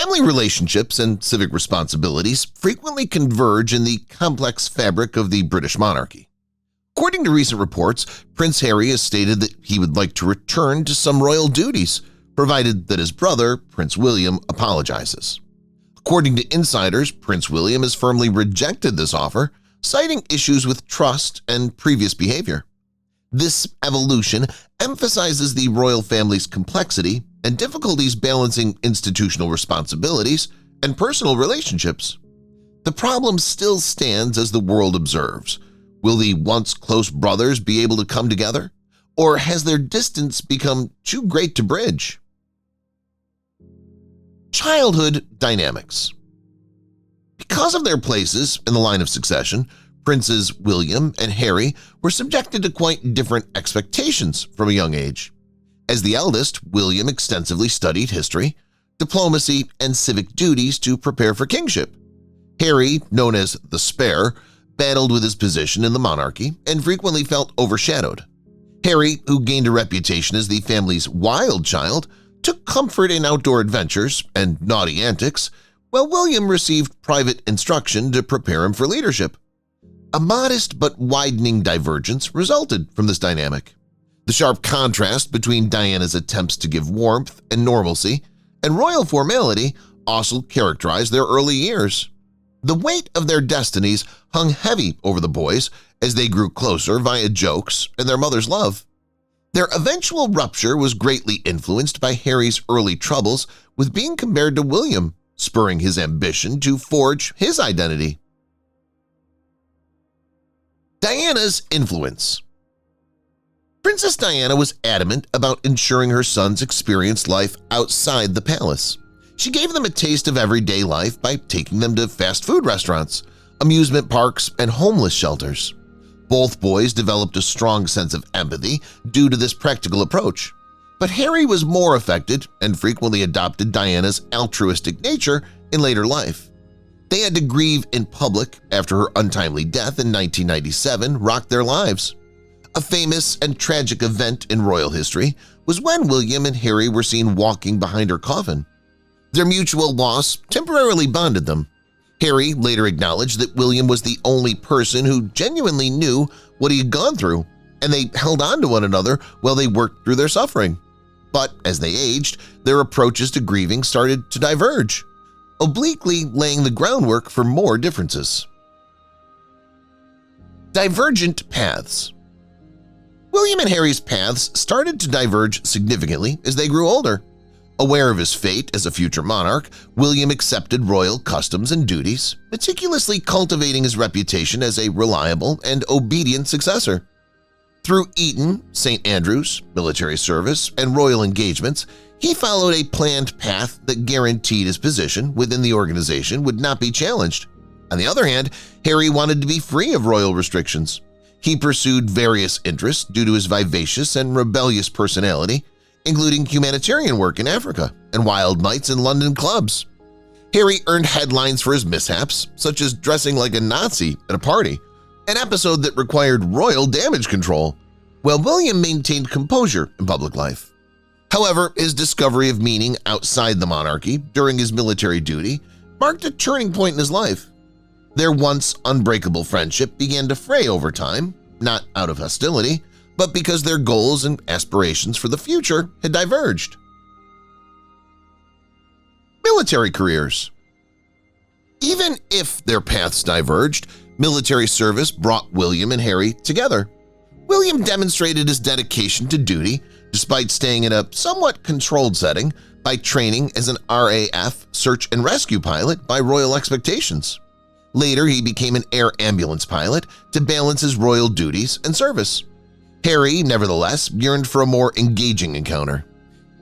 Family relationships and civic responsibilities frequently converge in the complex fabric of the British monarchy. According to recent reports, Prince Harry has stated that he would like to return to some royal duties, provided that his brother, Prince William, apologizes. According to insiders, Prince William has firmly rejected this offer, citing issues with trust and previous behavior. This evolution emphasizes the royal family's complexity and difficulties balancing institutional responsibilities and personal relationships. The problem still stands as the world observes. Will the once close brothers be able to come together, or has their distance become too great to bridge? Childhood dynamics. Because of their places in the line of succession, Princes William and Harry were subjected to quite different expectations from a young age. As the eldest, William extensively studied history, diplomacy, and civic duties to prepare for kingship. Harry, known as the Spare, battled with his position in the monarchy and frequently felt overshadowed. Harry, who gained a reputation as the family's wild child, took comfort in outdoor adventures and naughty antics, while William received private instruction to prepare him for leadership. A modest but widening divergence resulted from this dynamic. The sharp contrast between Diana's attempts to give warmth and normalcy and royal formality also characterized their early years. The weight of their destinies hung heavy over the boys as they grew closer via jokes and their mother's love. Their eventual rupture was greatly influenced by Harry's early troubles with being compared to William, spurring his ambition to forge his identity. Diana's influence. Princess Diana was adamant about ensuring her sons experienced life outside the palace. She gave them a taste of everyday life by taking them to fast food restaurants, amusement parks, and homeless shelters. Both boys developed a strong sense of empathy due to this practical approach, but Harry was more affected and frequently adopted Diana's altruistic nature in later life. They had to grieve in public after her untimely death in 1997 rocked their lives. A famous and tragic event in royal history was when William and Harry were seen walking behind her coffin. Their mutual loss temporarily bonded them. Harry later acknowledged that William was the only person who genuinely knew what he had gone through, and they held on to one another while they worked through their suffering. But as they aged, their approaches to grieving started to diverge, obliquely laying the groundwork for more differences. Divergent paths. William and Harry's paths started to diverge significantly as they grew older. Aware of his fate as a future monarch, William accepted royal customs and duties, meticulously cultivating his reputation as a reliable and obedient successor. Through Eton, St. Andrews, military service, and royal engagements, he followed a planned path that guaranteed his position within the organization would not be challenged. On the other hand, Harry wanted to be free of royal restrictions. He pursued various interests due to his vivacious and rebellious personality, including humanitarian work in Africa and wild nights in London clubs. Harry earned headlines for his mishaps, such as dressing like a Nazi at a party, an episode that required royal damage control, while William maintained composure in public life. However, his discovery of meaning outside the monarchy during his military duty marked a turning point in his life. Their once unbreakable friendship began to fray over time, not out of hostility, but because their goals and aspirations for the future had diverged. Military careers. Even if their paths diverged, military service brought William and Harry together. William demonstrated his dedication to duty despite staying in a somewhat controlled setting by training as an RAF search and rescue pilot by royal expectations. Later, he became an air ambulance pilot to balance his royal duties and service. Harry, nevertheless, yearned for a more engaging encounter.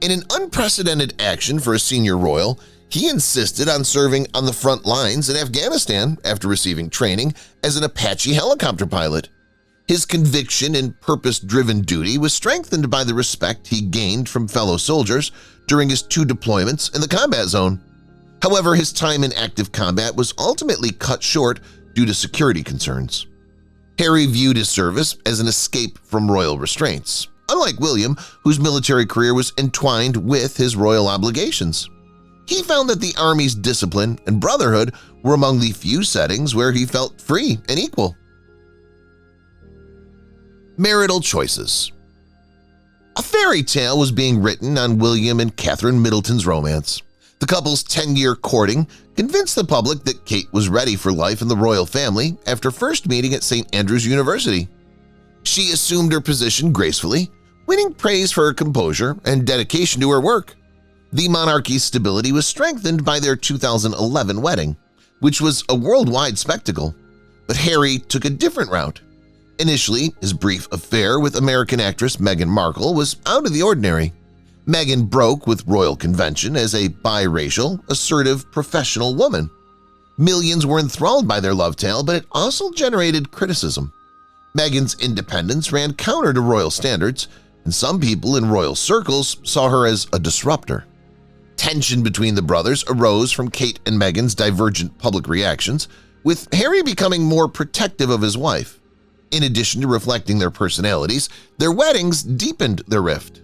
In an unprecedented action for a senior royal, he insisted on serving on the front lines in Afghanistan after receiving training as an Apache helicopter pilot. His conviction in purpose-driven duty was strengthened by the respect he gained from fellow soldiers during his 2 deployments in the combat zone. However, his time in active combat was ultimately cut short due to security concerns. Harry viewed his service as an escape from royal restraints, unlike William, whose military career was entwined with his royal obligations. He found that the Army's discipline and brotherhood were among the few settings where he felt free and equal. Marital choices. A fairy tale was being written on William and Catherine Middleton's romance. The couple's 10-year courting convinced the public that Kate was ready for life in the royal family after first meeting at St. Andrews University. She assumed her position gracefully, winning praise for her composure and dedication to her work. The monarchy's stability was strengthened by their 2011 wedding, which was a worldwide spectacle. But Harry took a different route. Initially, his brief affair with American actress Meghan Markle was out of the ordinary. Meghan broke with royal convention as a biracial, assertive, professional woman. Millions were enthralled by their love tale, but it also generated criticism. Meghan's independence ran counter to royal standards, and some people in royal circles saw her as a disruptor. Tension between the brothers arose from Kate and Meghan's divergent public reactions, with Harry becoming more protective of his wife. In addition to reflecting their personalities, their weddings deepened their rift.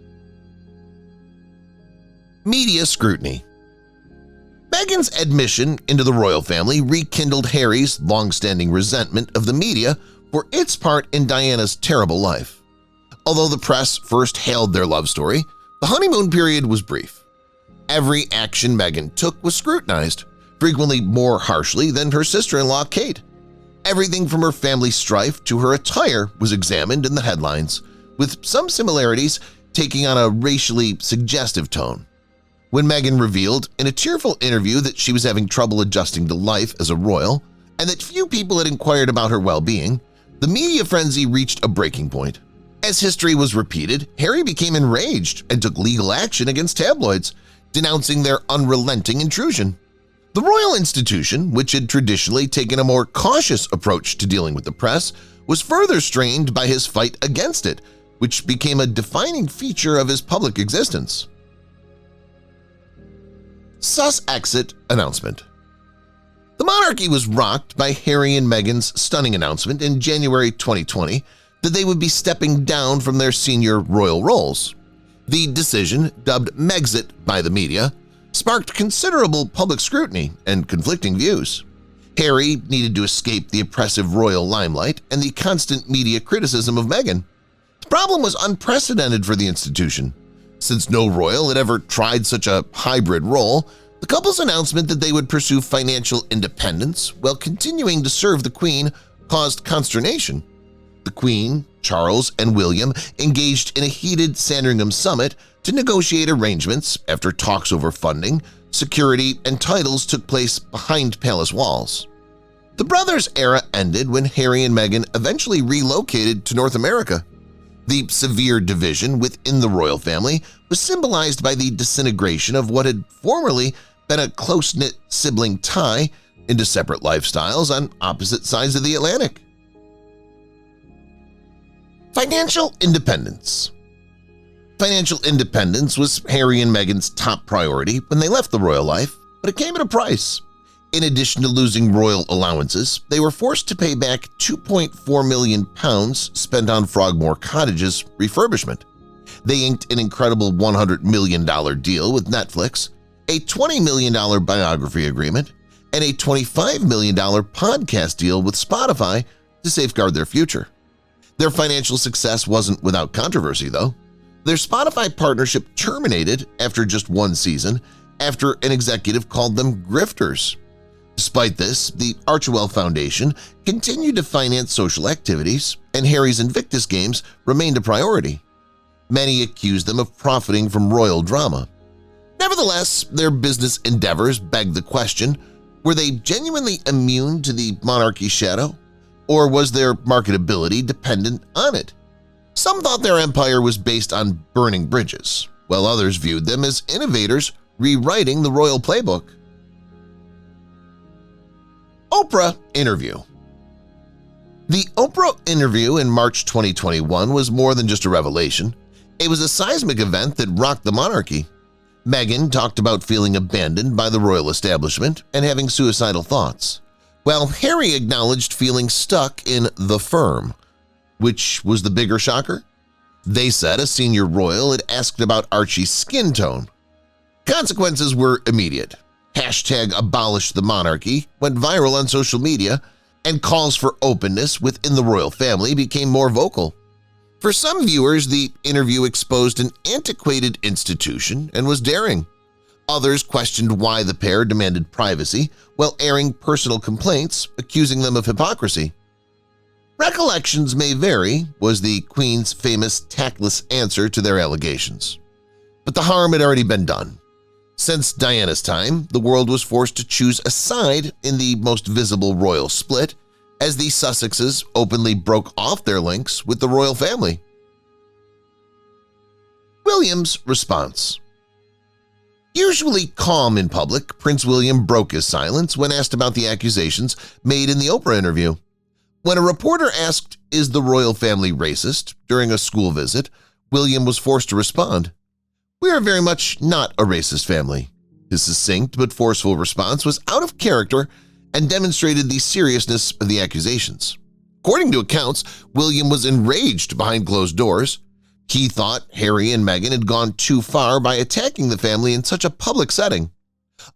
Media scrutiny. Meghan's admission into the royal family rekindled Harry's long-standing resentment of the media for its part in Diana's terrible life. Although the press first hailed their love story, the honeymoon period was brief. Every action Meghan took was scrutinized, frequently more harshly than her sister-in-law Kate. Everything from her family strife to her attire was examined in the headlines, with some similarities taking on a racially suggestive tone. When Meghan revealed in a tearful interview that she was having trouble adjusting to life as a royal and that few people had inquired about her well-being, the media frenzy reached a breaking point. As history was repeated, Harry became enraged and took legal action against tabloids, denouncing their unrelenting intrusion. The royal institution, which had traditionally taken a more cautious approach to dealing with the press, was further strained by his fight against it, which became a defining feature of his public existence. Sussexit announcement. The monarchy was rocked by Harry and Meghan's stunning announcement in January 2020 that they would be stepping down from their senior royal roles. The decision, dubbed Megxit by the media, sparked considerable public scrutiny and conflicting views. Harry needed to escape the oppressive royal limelight and the constant media criticism of Meghan. The problem was unprecedented for the institution. Since no royal had ever tried such a hybrid role, the couple's announcement that they would pursue financial independence while continuing to serve the Queen caused consternation. The Queen, Charles, and William engaged in a heated Sandringham summit to negotiate arrangements after talks over funding, security, and titles took place behind palace walls. The brothers' era ended when Harry and Meghan eventually relocated to North America. The severe division within the royal family was symbolized by the disintegration of what had formerly been a close-knit sibling tie into separate lifestyles on opposite sides of the Atlantic. Financial independence. Financial independence was Harry and Meghan's top priority when they left the royal life, but it came at a price. In addition to losing royal allowances, they were forced to pay back £2.4 million spent on Frogmore Cottage's refurbishment. They inked an incredible $100 million deal with Netflix, a $20 million biography agreement, and a $25 million podcast deal with Spotify to safeguard their future. Their financial success wasn't without controversy, though. Their Spotify partnership terminated after just one season after an executive called them grifters. Despite this, the Archewell Foundation continued to finance social activities, and Harry's Invictus Games remained a priority. Many accused them of profiting from royal drama. Nevertheless, their business endeavors begged the question, were they genuinely immune to the monarchy's shadow? Or was their marketability dependent on it? Some thought their empire was based on burning bridges, while others viewed them as innovators rewriting the royal playbook. Oprah interview. The Oprah interview in March 2021 was more than just a revelation. It was a seismic event that rocked the monarchy. Meghan talked about feeling abandoned by the royal establishment and having suicidal thoughts, while Harry acknowledged feeling stuck in the firm. Which was the bigger shocker? They said a senior royal had asked about Archie's skin tone. Consequences were immediate. #abolish the monarchy went viral on social media, and calls for openness within the royal family became more vocal. For some viewers, the interview exposed an antiquated institution and was daring. Others questioned why the pair demanded privacy while airing personal complaints, accusing them of hypocrisy. "Recollections may vary," was the Queen's famous tactless answer to their allegations. But the harm had already been done. Since Diana's time, the world was forced to choose a side in the most visible royal split, as the Sussexes openly broke off their links with the royal family. William's response. Usually calm in public, Prince William broke his silence when asked about the accusations made in the Oprah interview. When a reporter asked, "Is the royal family racist?" during a school visit, William was forced to respond, "We are very much not a racist family." His succinct but forceful response was out of character and demonstrated the seriousness of the accusations. According to accounts, William was enraged behind closed doors. He thought Harry and Meghan had gone too far by attacking the family in such a public setting.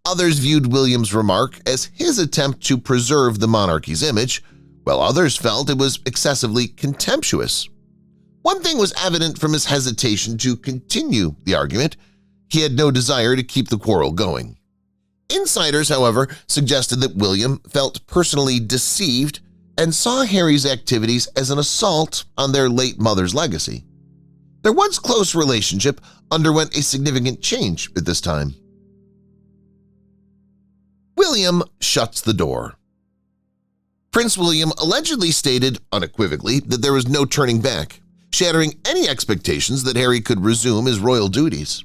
Others viewed William's remark as his attempt to preserve the monarchy's image, while others felt it was excessively contemptuous. One thing was evident from his hesitation to continue the argument: he had no desire to keep the quarrel going. Insiders, however, suggested that William felt personally deceived and saw Harry's activities as an assault on their late mother's legacy. Their once close relationship underwent a significant change at this time. William shuts the door. Prince William allegedly stated unequivocally that there was no turning back, shattering any expectations that Harry could resume his royal duties.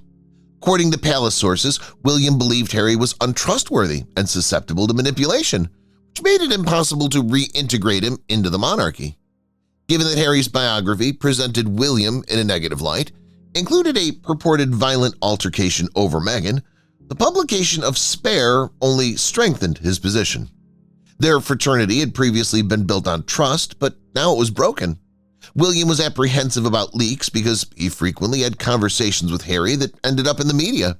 According to palace sources, William believed Harry was untrustworthy and susceptible to manipulation, which made it impossible to reintegrate him into the monarchy. Given that Harry's biography presented William in a negative light, included a purported violent altercation over Meghan, the publication of Spare only strengthened his position. Their fraternity had previously been built on trust, but now it was broken. William was apprehensive about leaks because he frequently had conversations with Harry that ended up in the media.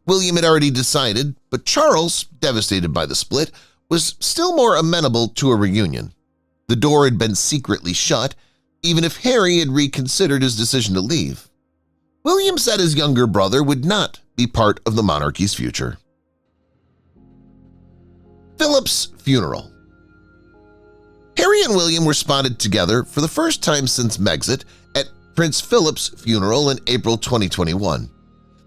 William had already decided, but Charles, devastated by the split, was still more amenable to a reunion. The door had been secretly shut, even if Harry had reconsidered his decision to leave. William said his younger brother would not be part of the monarchy's future. Philip's funeral. Harry and William were spotted together for the first time since Megxit at Prince Philip's funeral in April 2021.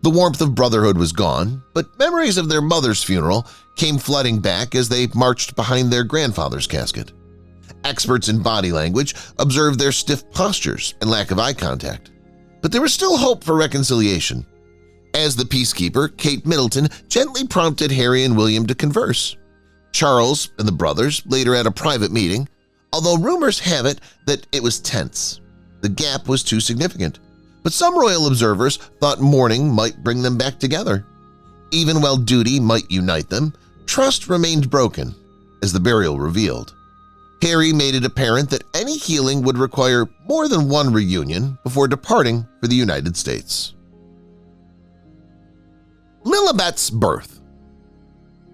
The warmth of brotherhood was gone, but memories of their mother's funeral came flooding back as they marched behind their grandfather's casket. Experts in body language observed their stiff postures and lack of eye contact. But there was still hope for reconciliation. As the peacekeeper, Kate Middleton gently prompted Harry and William to converse. Charles and the brothers later had a private meeting, although rumors have it that it was tense. The gap was too significant, but some royal observers thought mourning might bring them back together. Even while duty might unite them, trust remained broken, as the burial revealed. Harry made it apparent that any healing would require more than one reunion before departing for the United States. Lilibet's birth.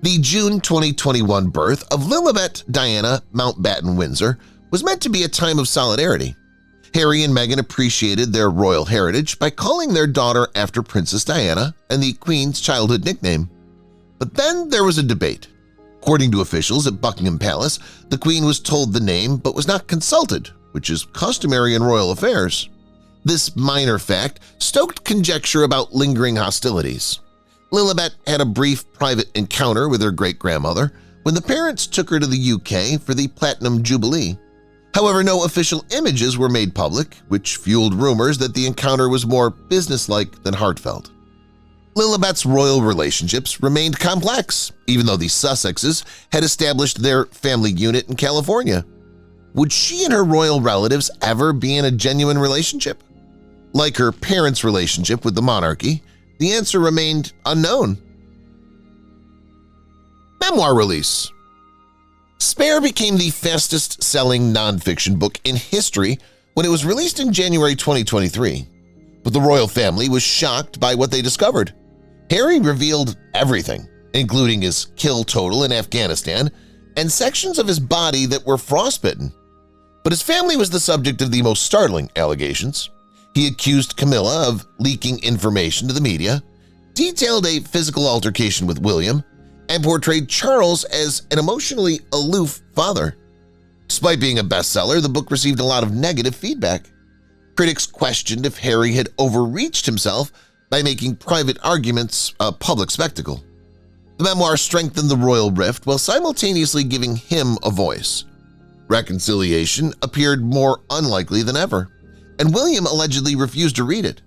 The June 2021 birth of Lilibet Diana Mountbatten Windsor was meant to be a time of solidarity. Harry and Meghan appreciated their royal heritage by calling their daughter after Princess Diana and the Queen's childhood nickname. But then there was a debate. According to officials at Buckingham Palace, the Queen was told the name but was not consulted, which is customary in royal affairs. This minor fact stoked conjecture about lingering hostilities. Lilibet had a brief private encounter with her great-grandmother when the parents took her to the UK for the Platinum Jubilee. However, no official images were made public, which fueled rumors that the encounter was more businesslike than heartfelt. Lilibet's royal relationships remained complex, even though the Sussexes had established their family unit in California. Would she and her royal relatives ever be in a genuine relationship? Like her parents' relationship with the monarchy, the answer remained unknown. Memoir release. Spare became the fastest-selling nonfiction book in history when it was released in January 2023. But the royal family was shocked by what they discovered. Harry revealed everything, including his kill total in Afghanistan and sections of his body that were frostbitten. But his family was the subject of the most startling allegations. He accused Camilla of leaking information to the media, detailed a physical altercation with William, and portrayed Charles as an emotionally aloof father. Despite being a bestseller, the book received a lot of negative feedback. Critics questioned if Harry had overreached himself by making private arguments a public spectacle. The memoir strengthened the royal rift while simultaneously giving him a voice. Reconciliation appeared more unlikely than ever, and William allegedly refused to read it.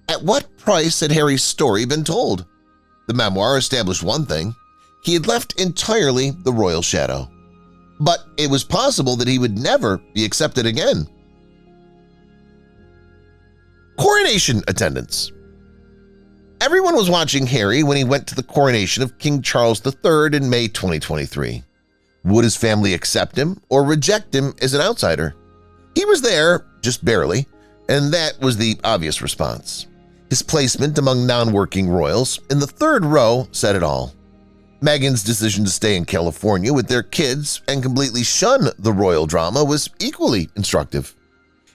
At what price had Harry's story been told? The memoir established one thing: he had left entirely the royal shadow. But it was possible that he would never be accepted again. Coronation attendance. Everyone was watching Harry when he went to the coronation of King Charles III in May 2023. Would his family accept him or reject him as an outsider? He was there, just barely, and that was the obvious response. His placement among non-working royals in the third row said it all. Meghan's decision to stay in California with their kids and completely shun the royal drama was equally instructive.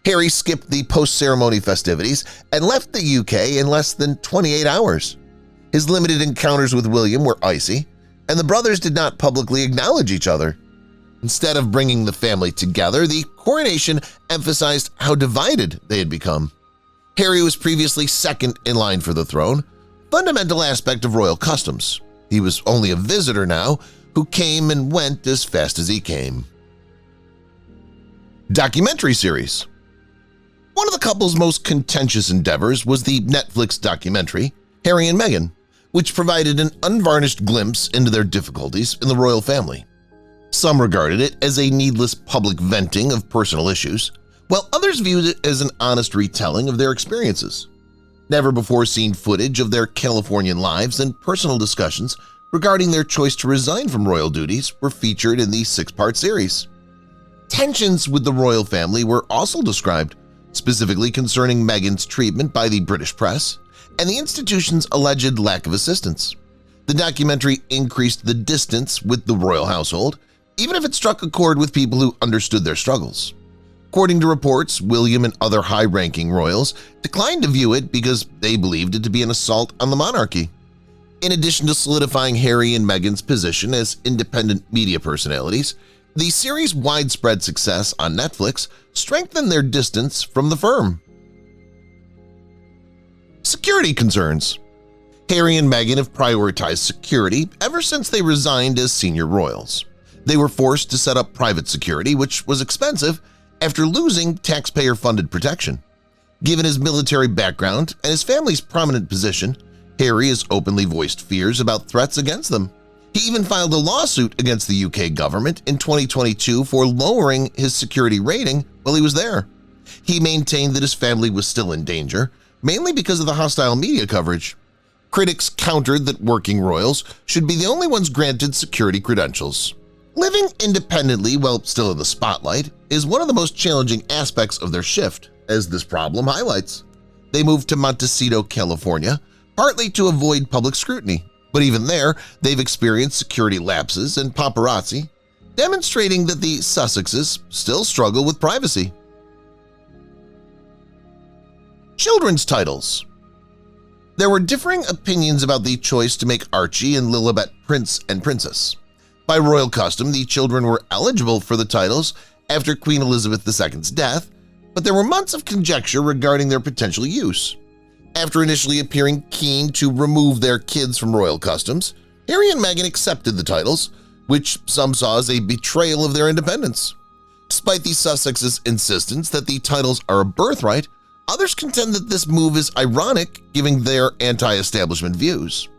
Harry skipped the post-ceremony festivities and left the UK in less than 28 hours. His limited encounters with William were icy, and the brothers did not publicly acknowledge each other. Instead of bringing the family together, the coronation emphasized how divided they had become. Harry was previously second in line for the throne, fundamental aspect of royal customs. He was only a visitor now who came and went as fast as he came. Documentary series. One of the couple's most contentious endeavors was the Netflix documentary, Harry and Meghan, which provided an unvarnished glimpse into their difficulties in the royal family. Some regarded it as a needless public venting of personal issues, while others viewed it as an honest retelling of their experiences. Never-before-seen footage of their Californian lives and personal discussions regarding their choice to resign from royal duties were featured in the 6-part series. Tensions with the royal family were also described, specifically concerning Meghan's treatment by the British press and the institution's alleged lack of assistance. The documentary increased the distance with the royal household, even if it struck a chord with people who understood their struggles. According to reports, William and other high-ranking royals declined to view it because they believed it to be an assault on the monarchy. In addition to solidifying Harry and Meghan's position as independent media personalities, the series' widespread success on Netflix strengthened their distance from the firm. Security concerns. Harry and Meghan have prioritized security ever since they resigned as senior royals. They were forced to set up private security, which was expensive, after losing taxpayer-funded protection. Given his military background and his family's prominent position, Harry has openly voiced fears about threats against them. He even filed a lawsuit against the UK government in 2022 for lowering his security rating while he was there. He maintained that his family was still in danger, mainly because of the hostile media coverage. Critics countered that working royals should be the only ones granted security credentials. Living independently while still in the spotlight is one of the most challenging aspects of their shift, as this problem highlights. They moved to Montecito, California, partly to avoid public scrutiny, but even there, they've experienced security lapses and paparazzi, demonstrating that the Sussexes still struggle with privacy. Children's titles. There were differing opinions about the choice to make Archie and Lilibet Prince and Princess. By royal custom, the children were eligible for the titles after Queen Elizabeth II's death, but there were months of conjecture regarding their potential use. After initially appearing keen to remove their kids from royal customs, Harry and Meghan accepted the titles, which some saw as a betrayal of their independence. Despite the Sussexes' insistence that the titles are a birthright, others contend that this move is ironic given their anti-establishment views.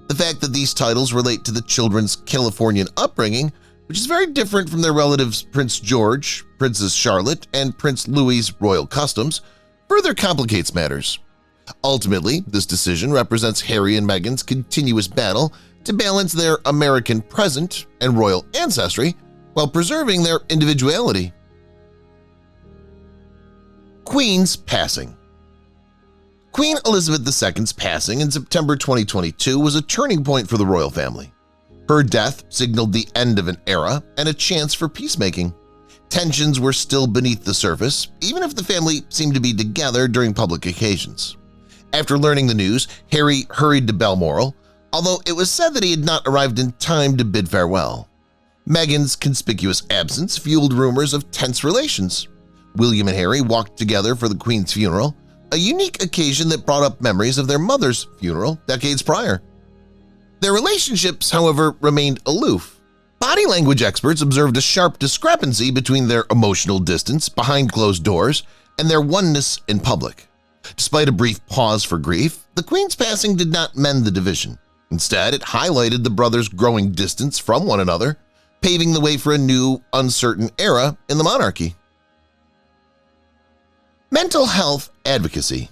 The fact that these titles relate to the children's Californian upbringing, which is very different from their relatives Prince George, Princess Charlotte, and Prince Louis's royal customs, further complicates matters. Ultimately, this decision represents Harry and Meghan's continuous battle to balance their American present and royal ancestry while preserving their individuality. Queen's passing. Queen Elizabeth II's passing in September 2022 was a turning point for the royal family. Her death signaled the end of an era and a chance for peacemaking. Tensions were still beneath the surface, even if the family seemed to be together during public occasions. After learning the news, Harry hurried to Balmoral, although it was said that he had not arrived in time to bid farewell. Meghan's conspicuous absence fueled rumors of tense relations. William and Harry walked together for the Queen's funeral, a unique occasion that brought up memories of their mother's funeral decades prior. Their relationships, however, remained aloof. Body language experts observed a sharp discrepancy between their emotional distance behind closed doors and their oneness in public. Despite a brief pause for grief, the Queen's passing did not mend the division. Instead, it highlighted the brothers' growing distance from one another, paving the way for a new, uncertain era in the monarchy. Mental health advocacy.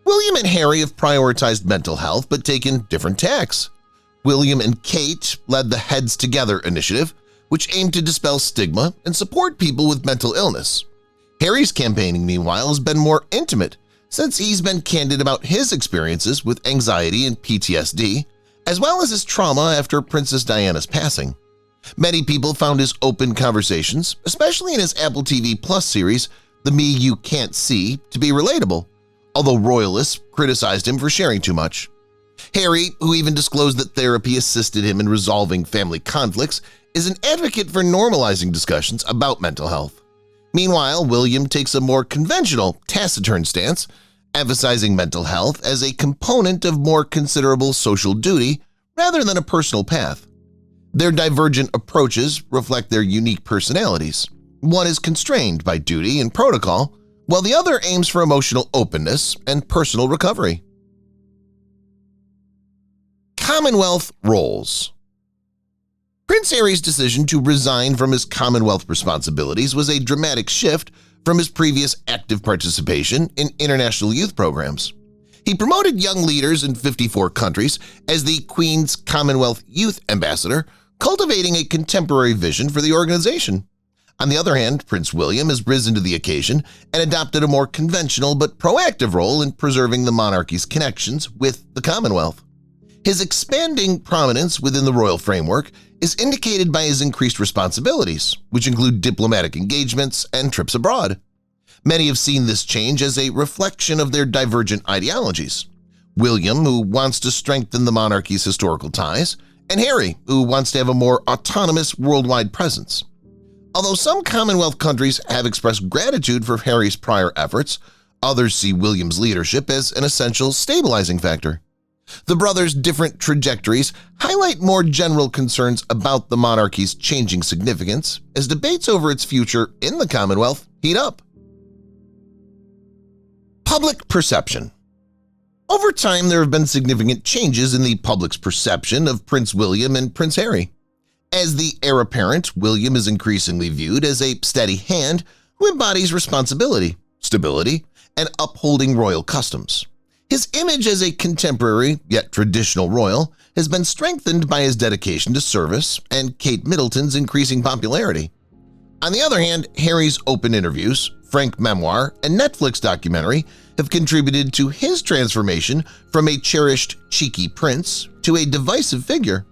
William and Harry have prioritized mental health but taken different tacks. William and Kate led the Heads Together initiative, which aimed to dispel stigma and support people with mental illness. Harry's campaigning, meanwhile, has been more intimate since he's been candid about his experiences with anxiety and PTSD, as well as his trauma after Princess Diana's passing. Many people found his open conversations, especially in his Apple TV Plus series, The Me You Can't See, to be relatable, although royalists criticized him for sharing too much. Harry, who even disclosed that therapy assisted him in resolving family conflicts, is an advocate for normalizing discussions about mental health. Meanwhile, William takes a more conventional, taciturn stance, emphasizing mental health as a component of more considerable social duty rather than a personal path. Their divergent approaches reflect their unique personalities. One is constrained by duty and protocol, while the other aims for emotional openness and personal recovery. Commonwealth roles. Prince Harry's decision to resign from his Commonwealth responsibilities was a dramatic shift from his previous active participation in international youth programs. He promoted young leaders in 54 countries as the Queen's Commonwealth Youth Ambassador, cultivating a contemporary vision for the organization. On the other hand, Prince William has risen to the occasion and adopted a more conventional but proactive role in preserving the monarchy's connections with the Commonwealth. His expanding prominence within the royal framework is indicated by his increased responsibilities, which include diplomatic engagements and trips abroad. Many have seen this change as a reflection of their divergent ideologies. William, who wants to strengthen the monarchy's historical ties, and Harry, who wants to have a more autonomous worldwide presence. Although some Commonwealth countries have expressed gratitude for Harry's prior efforts, others see William's leadership as an essential stabilizing factor. The brothers' different trajectories highlight more general concerns about the monarchy's changing significance as debates over its future in the Commonwealth heat up. Public perception. Over time, there have been significant changes in the public's perception of Prince William and Prince Harry. As the heir apparent, William is increasingly viewed as a steady hand who embodies responsibility, stability, and upholding royal customs. His image as a contemporary yet traditional royal has been strengthened by his dedication to service and Kate Middleton's increasing popularity. On the other hand, Harry's open interviews, frank memoir, and Netflix documentary have contributed to his transformation from a cherished, cheeky prince to a divisive figure.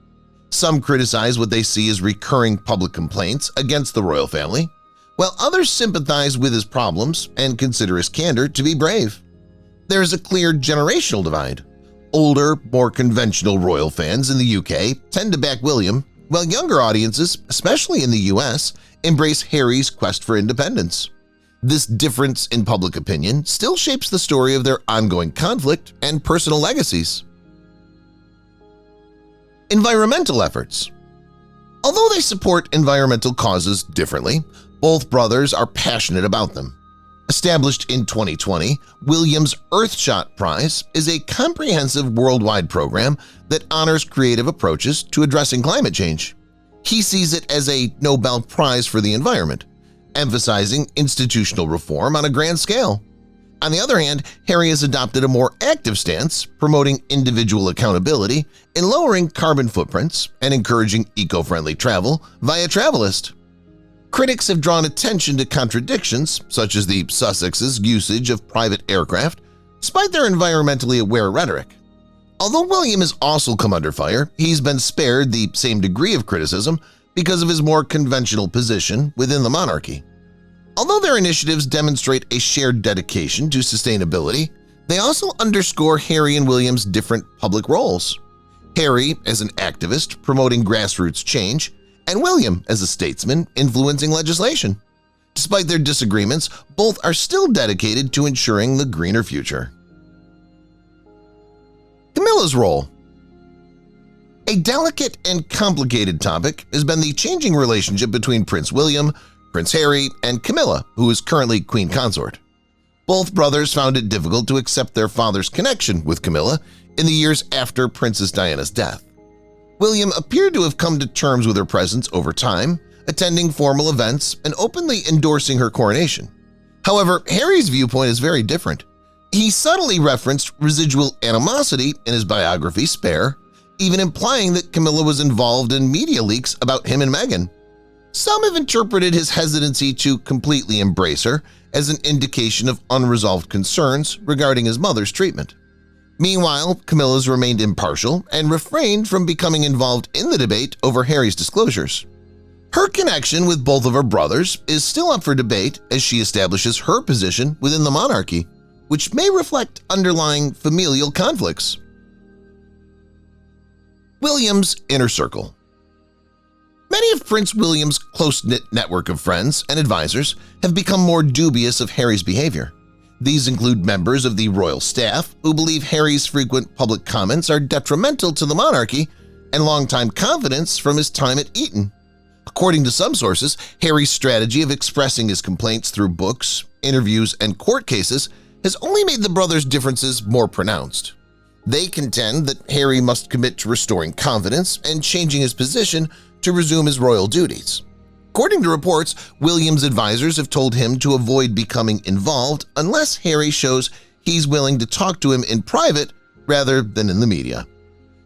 Some criticize what they see as recurring public complaints against the royal family, while others sympathize with his problems and consider his candor to be brave. There is a clear generational divide. Older, more conventional royal fans in the UK tend to back William, while younger audiences, especially in the US, embrace Harry's quest for independence. This difference in public opinion still shapes the story of their ongoing conflict and personal legacies. Environmental efforts. Although they support environmental causes differently, both brothers are passionate about them. Established in 2020, William's Earthshot Prize is a comprehensive worldwide program that honors creative approaches to addressing climate change. He sees it as a Nobel Prize for the environment, emphasizing institutional reform on a grand scale. On the other hand, Harry has adopted a more active stance, promoting individual accountability in lowering carbon footprints and encouraging eco-friendly travel via Travelist. Critics have drawn attention to contradictions such as the Sussex's usage of private aircraft, despite their environmentally aware rhetoric. Although William has also come under fire, he's been spared the same degree of criticism because of his more conventional position within the monarchy. Although their initiatives demonstrate a shared dedication to sustainability, they also underscore Harry and William's different public roles. Harry as an activist promoting grassroots change, and William as a statesman influencing legislation. Despite their disagreements, both are still dedicated to ensuring the greener future. Camilla's role. A delicate and complicated topic has been the changing relationship between Prince William, Prince Harry, and Camilla, who is currently Queen Consort. Both brothers found it difficult to accept their father's connection with Camilla in the years after Princess Diana's death. William appeared to have come to terms with her presence over time, attending formal events and openly endorsing her coronation. However, Harry's viewpoint is very different. He subtly referenced residual animosity in his biography, Spare, even implying that Camilla was involved in media leaks about him and Meghan. Some have interpreted his hesitancy to completely embrace her as an indication of unresolved concerns regarding his mother's treatment. Meanwhile, Camilla's remained impartial and refrained from becoming involved in the debate over Harry's disclosures. Her connection with both of her brothers is still up for debate as she establishes her position within the monarchy, which may reflect underlying familial conflicts. William's inner circle. Many of Prince William's close-knit network of friends and advisors have become more dubious of Harry's behavior. These include members of the royal staff who believe Harry's frequent public comments are detrimental to the monarchy and longtime confidants from his time at Eton. According to some sources, Harry's strategy of expressing his complaints through books, interviews, and court cases has only made the brothers' differences more pronounced. They contend that Harry must commit to restoring confidence and changing his position to resume his royal duties. According to reports, William's advisors have told him to avoid becoming involved unless Harry shows he's willing to talk to him in private rather than in the media.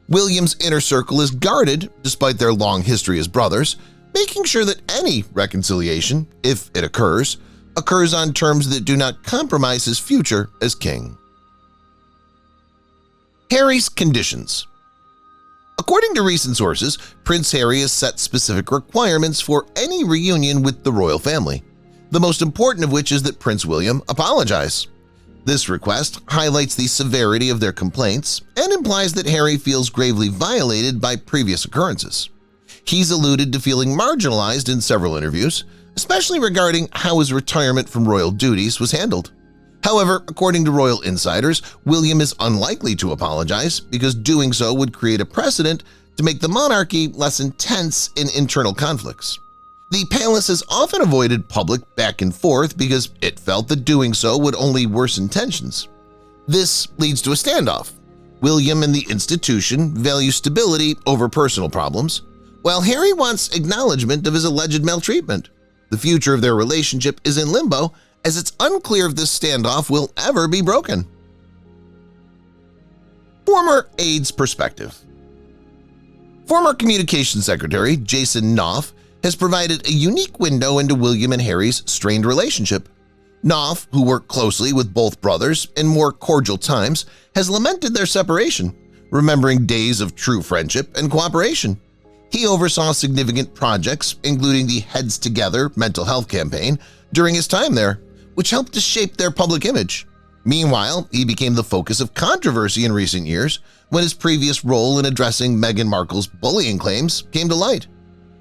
William's inner circle is guarded despite their long history as brothers, making sure that any reconciliation, if it occurs on terms that do not compromise his future as king. Harry's conditions. According to recent sources, Prince Harry has set specific requirements for any reunion with the royal family, the most important of which is that Prince William apologize. This request highlights the severity of their complaints and implies that Harry feels gravely violated by previous occurrences. He's alluded to feeling marginalized in several interviews, especially regarding how his retirement from royal duties was handled. However, according to royal insiders, William is unlikely to apologize because doing so would create a precedent to make the monarchy less intense in internal conflicts. The palace has often avoided public back and forth because it felt that doing so would only worsen tensions. This leads to a standoff. William and the institution value stability over personal problems, while Harry wants acknowledgement of his alleged maltreatment. The future of their relationship is in limbo, as it's unclear if this standoff will ever be broken. Former aide's perspective. Former Communications Secretary Jason Knopf has provided a unique window into William and Harry's strained relationship. Knopf, who worked closely with both brothers in more cordial times, has lamented their separation, remembering days of true friendship and cooperation. He oversaw significant projects, including the Heads Together mental health campaign, during his time there, which helped to shape their public image. Meanwhile, he became the focus of controversy in recent years when his previous role in addressing Meghan Markle's bullying claims came to light.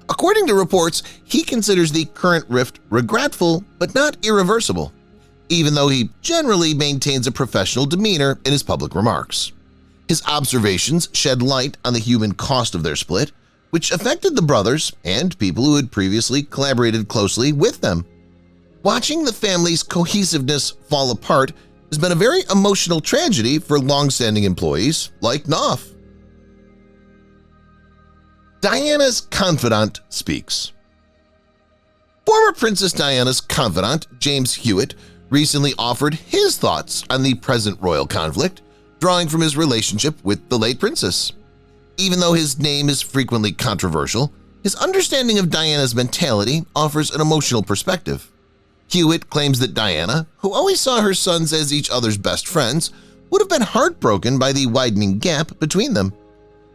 According to reports, he considers the current rift regretful but not irreversible, even though he generally maintains a professional demeanor in his public remarks. His observations shed light on the human cost of their split, which affected the brothers and people who had previously collaborated closely with them. Watching the family's cohesiveness fall apart has been a very emotional tragedy for long-standing employees like Knopf. Diana's confidant speaks. Former Princess Diana's confidant, James Hewitt, recently offered his thoughts on the present royal conflict, drawing from his relationship with the late princess. Even though his name is frequently controversial, his understanding of Diana's mentality offers an emotional perspective. Hewitt claims that Diana, who always saw her sons as each other's best friends, would have been heartbroken by the widening gap between them.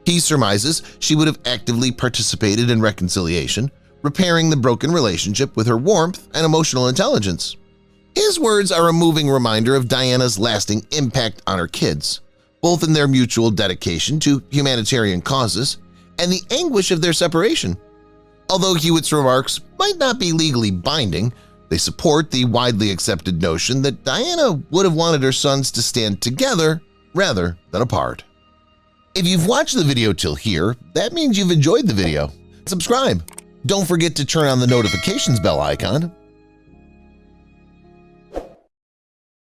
He surmises she would have actively participated in reconciliation, repairing the broken relationship with her warmth and emotional intelligence. His words are a moving reminder of Diana's lasting impact on her kids, both in their mutual dedication to humanitarian causes and the anguish of their separation. Although Hewitt's remarks might not be legally binding, they support the widely accepted notion that Diana would have wanted her sons to stand together rather than apart. If you've watched the video till here, that means you've enjoyed the video. Subscribe. Don't forget to turn on the notifications bell icon